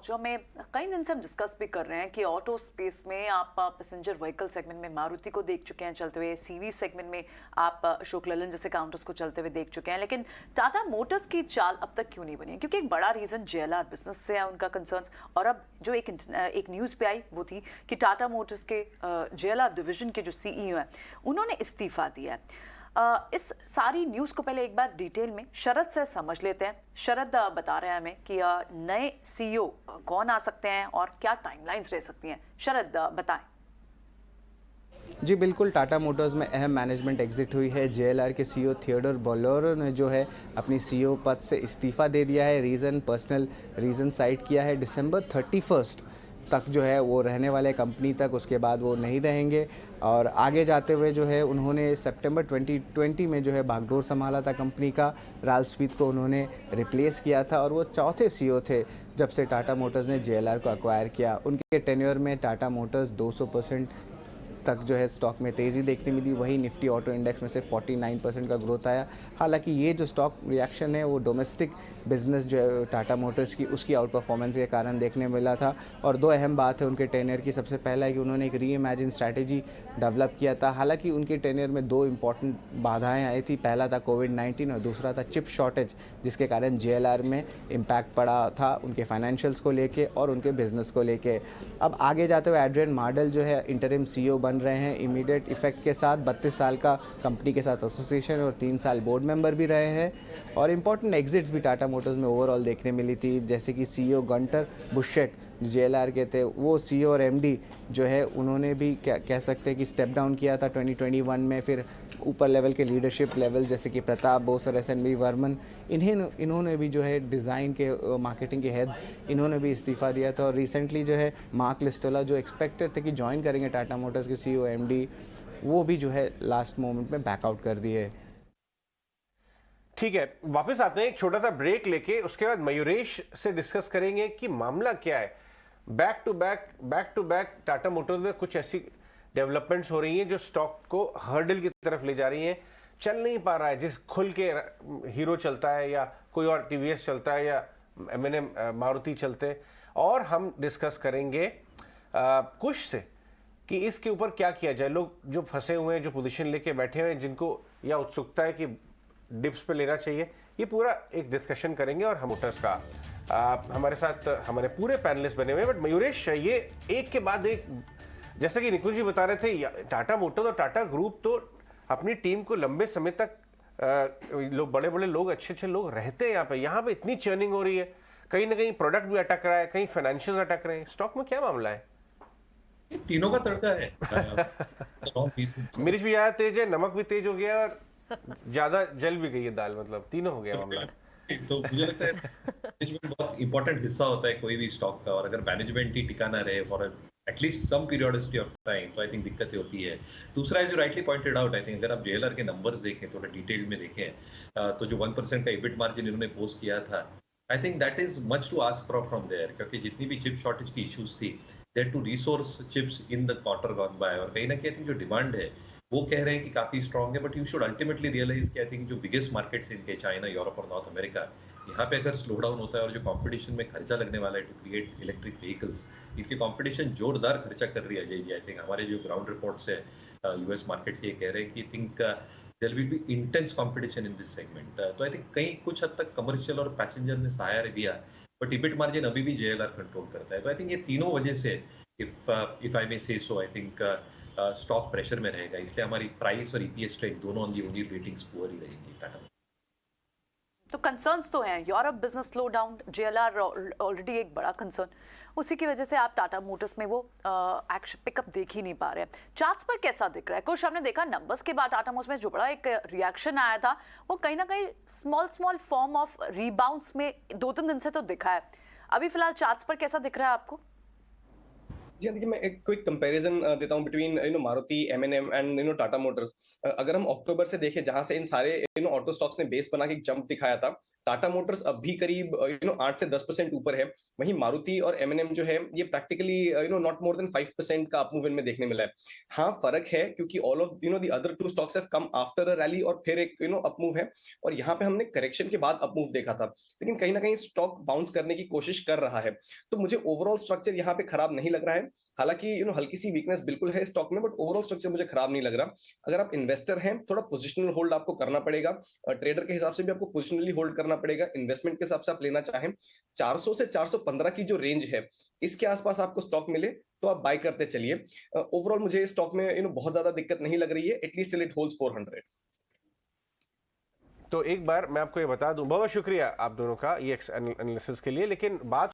जो हमें कई दिन से हम डिस्कस भी कर रहे हैं कि ऑटो स्पेस में आप पैसेंजर व्हीकल सेगमेंट में मारुति को देख चुके हैं चलते हुए, सीवी सेगमेंट में आप अशोक लेलैंड जैसे काउंटर्स को चलते हुए देख चुके हैं, लेकिन टाटा मोटर्स की चाल अब तक क्यों नहीं बनी? क्योंकि एक बड़ा रीजन जेएलआर बिजनेस से है उनका कंसर्न्स। और अब जो एक न्यूज़ पे आई वो थी कि टाटा मोटर्स के जेएलआर डिवीजन के जो सीईओ हैं उन्होंने इस्तीफा दिया है। इस सारी न्यूज़ को पहले एक बार डिटेल में शरद से समझ लेते हैं। शरद बता रहे हैं हमें कि नए सीईओ कौन आ सकते हैं और क्या टाइमलाइंस रह सकती हैं। शरद बताएं। जी बिल्कुल, टाटा मोटर्स में अहम मैनेजमेंट एग्जिट हुई है। जेएलआर के सीईओ थियोडोर बोलेरो ने जो है अपनी सीईओ पद से इस्तीफा दे दिया है। पर्सनल रीज़न साइट किया है। दिसंबर 31 तक जो है वो रहने वाले कंपनी तक, उसके बाद वो नहीं रहेंगे। और आगे जाते हुए जो है उन्होंने सितंबर 2020 में जो है बागडोर संभाला था कंपनी का। राल्फ स्मिथ को उन्होंने रिप्लेस किया था और वो चौथे सीईओ थे जब से टाटा मोटर्स ने जेएलआर को अक्वायर किया। उनके टेन्योर में टाटा मोटर्स 200% तक जो है स्टॉक में तेज़ी देखने मिली। वही निफ्टी ऑटो इंडेक्स में से 49% का ग्रोथ आया। हालांकि ये जो स्टॉक रिएक्शन है वो डोमेस्टिक बिजनेस जो है टाटा मोटर्स की, उसकी आउट परफॉर्मेंस के कारण देखने मिला था। और दो अहम बात है उनके टेन्योर की। सबसे पहला है कि उन्होंने एक री इमेजिन स्ट्रैटेजी डेवलप किया था। हालांकि उनके टेन्योर में दो इंपॉर्टेंट बाधाएं आई थी। पहला था कोविड-19 और दूसरा था चिप शॉर्टेज, जिसके कारण जेएलआर में इम्पैक्ट पड़ा था उनके फाइनेंशियल्स को लेके और उनके बिजनेस को लेके। अब आगे जाते हुए एड्रियन मार्डेल जो है इंटरिम सीईओ बन रहे हैं इमीडिएट इफेक्ट के साथ। 32 साल का कंपनी के साथ एसोसिएशन और 3 साल बोर्ड मेंबर भी रहे हैं। और इम्पॉर्टेंट एग्जिट्स भी टाटा मोटर्स में ओवरऑल देखने मिली थी, जैसे कि सीईओ गंटर बुशेट जो जेएलआर के थे, वो सीईओ और एमडी जो है उन्होंने भी क्या कह सकते हैं कि स्टेप डाउन किया था 2021 में। फिर ऊपर लेवल के लीडरशिप लेवल जैसे कि प्रताप बोस और एसएनबी वर्मन, इन्होंने भी जो है डिज़ाइन के मार्केटिंग के हेड्स, इन्होंने भी इस्तीफा दिया था। और रिसेंटली जो है मार्क लिस्टोला जो एक्सपेक्टेड थे कि ज्वाइन करेंगे टाटा मोटर्स के सीईओ एमडी, वो भी जो है लास्ट मोमेंट में बैकआउट कर दिए। ठीक है, वापस आते हैं एक छोटा सा ब्रेक लेके, उसके बाद मयूरेश से डिस्कस करेंगे कि मामला क्या है। Back to back Tata motors में कुछ ऐसी डेवलपमेंट्स हो रही हैं जो स्टॉक को हर्डल की तरफ ले जा रही हैं। चल नहीं पा रहा है, जिस खुल के हीरो चलता है या कोई और टीवीएस चलता है या एमएनएम मारुति चलते हैं। और हम डिस्कस करेंगे कुछ से कि इसके ऊपर क्या किया जाए। लोग जो फंसे हुए हैं, जो पोजीशन लेके बैठे हुए हैं, जिनको या उत्सुकता है कि डिप्स पे लेना चाहिए, ये पूरा एक डिस्कशन करेंगे। और हम मोटर्स का हमारे साथ हमारे पूरे पैनलिस्ट बने हुए हैं। बट मयूरेश, ये एक के बाद एक, जैसे कि निकुल जी बता रहे थे, टाटा मोटर्स और टाटा ग्रुप तो अपनी टीम को लंबे समय तक लोग, बड़े बड़े लोग, अच्छे लोग रहते हैं यहाँ पे इतनी चर्निंग हो रही है। कहीं ना कहीं प्रोडक्ट भी अटक रहा है, कहीं फाइनेंशियल अटक रहे हैं। स्टॉक में क्या मामला है? तीनों का तड़का है। मिर्च भी ज्यादा तेज है, नमक भी तेज हो गया और ज्यादा जल भी गई है दाल, मतलब तीनों हो गया मामला। तो मुझे लगता है मैनेजमेंट बहुत इंपॉर्टेंट हिस्सा होता है कोई भी स्टॉक का, और अगर मैनेजमेंट ही टिकाना रहे for at least some periodicity of time, तो आई थिंक दिक्कतें होती है। दूसरा है जो rightly pointed out, I think अगर आप जेएलआर के नंबर्स देखें, थोड़ा डिटेल में देखें, तो जो 1% का इबिट मार्जिन इन्होंने पोस्ट किया था, I think that is much to ask for from there, क्योंकि जितनी भी चिप शॉर्टेज की इश्यूज थी, there to resource chips in the quarter gone by. और कहीं ना कहीं आई थिंक जो डिमांड है वो कह रहे हैं कि काफी स्ट्रॉन्ग है, but you should ultimately realise कि आई थिंक जो बिगेस्ट मार्केट्स इनके चाइना, यूरोप और नॉर्थ अमेरिका, यहाँ पे अगर स्लो डाउन होता है और जो कंपटीशन में खर्चा लगने वाला है टू क्रिएट इलेक्ट्रिक व्हीकल्स, इनकी कंपटीशन जोरदार खर्चा कर रही है। अजय जी, आई थिंक हमारे जो ग्राउंड रिपोर्ट्स है यूएस मार्केट से ये कह रहे हैं कि think there will be intense competition in this segment. तो आई थिंक कहीं कुछ हद तक कमर्शियल और पैसेंजर ने सहारा दिया, बट इबिट मार्जिन अभी भी जेएलआर कंट्रोल करता है। तो आई थिंक ये तीनों वजह से, if I may say so, I think stock pressure में रहेगा। इसलिए हमारी प्राइस और ईपीएस स्ट्रेंथ दोनों on the only ratings poor ही रहेंगी टाटा। तो कंसर्न्स तो हैं, Europe business slow down, JLR already एक बड़ा कंसर्न, उसी की वजह से आप टाटा मोटर्स में वो एक्शन पिकअप देख ही नहीं पा रहे हैं। चार्ट्स पर कैसा दिख रहा है? कुछ हमने देखा नंबर्स के बाद टाटा मोटर्स में जो बड़ा एक रिएक्शन आया था, वो कहीं ना कहीं स्मॉल फॉर्म ऑफ रीबाउंड्स में 2-3 दिन से तो दिखा है। अभी फिलहाल चार्ट्स पर कैसा दिख रहा है आपको? जी देखिए, मैं एक क्विक कंपैरिजन देता हूं between Maruti, MNM and Tata motors. अगर हम अक्टूबर से देखें, जहां से इन सारे ऑटो स्टॉक्स ने बेस बना के एक जंप दिखाया था, टाटा मोटर्स अब भी करीब 8 से 10% ऊपर है। वहीं मारुति और एमएनएम जो है ये प्रैक्टिकली नॉट मोर देन 5% का अपमूव इनमें देखने मिला है। हाँ, फर्क है क्योंकि all of the other two stocks have come after a rally और फिर एक अपमूव है, और यहाँ पे हमने करेक्शन के बाद अपमूव देखा था, लेकिन कहीं ना कहीं स्टॉक बाउंस करने की कोशिश कर रहा है। तो मुझे ओवरऑल स्ट्रक्चर यहाँ पे खराब नहीं लग रहा है। हालांकि हल्की सी वीकनेस बिल्कुल है स्टॉक में, बट ओवरऑल स्ट्रक्चर मुझे खराब नहीं लग रहा। अगर आप इन्वेस्टर हैं, थोड़ा पोजिशनल होल्ड आपको करना पड़ेगा, ट्रेडर के हिसाब से भी आपको पोजिशनली होल्ड करना पड़ेगा। इन्वेस्टमेंट के हिसाब से आप लेना चाहें 400 से 415 की जो रेंज है, इसके आसपास आपको स्टॉक मिले तो आप बाय करते चलिए। ओवरऑल मुझे स्टॉक में बहुत ज्यादा दिक्कत नहीं लग रही है, एटलीस्ट टिल इट होल्ड्स 400। तो एक बार मैं आपको ये बता दूं, बहुत शुक्रिया आप दोनों का ये एनालिसिस के लिए, लेकिन बात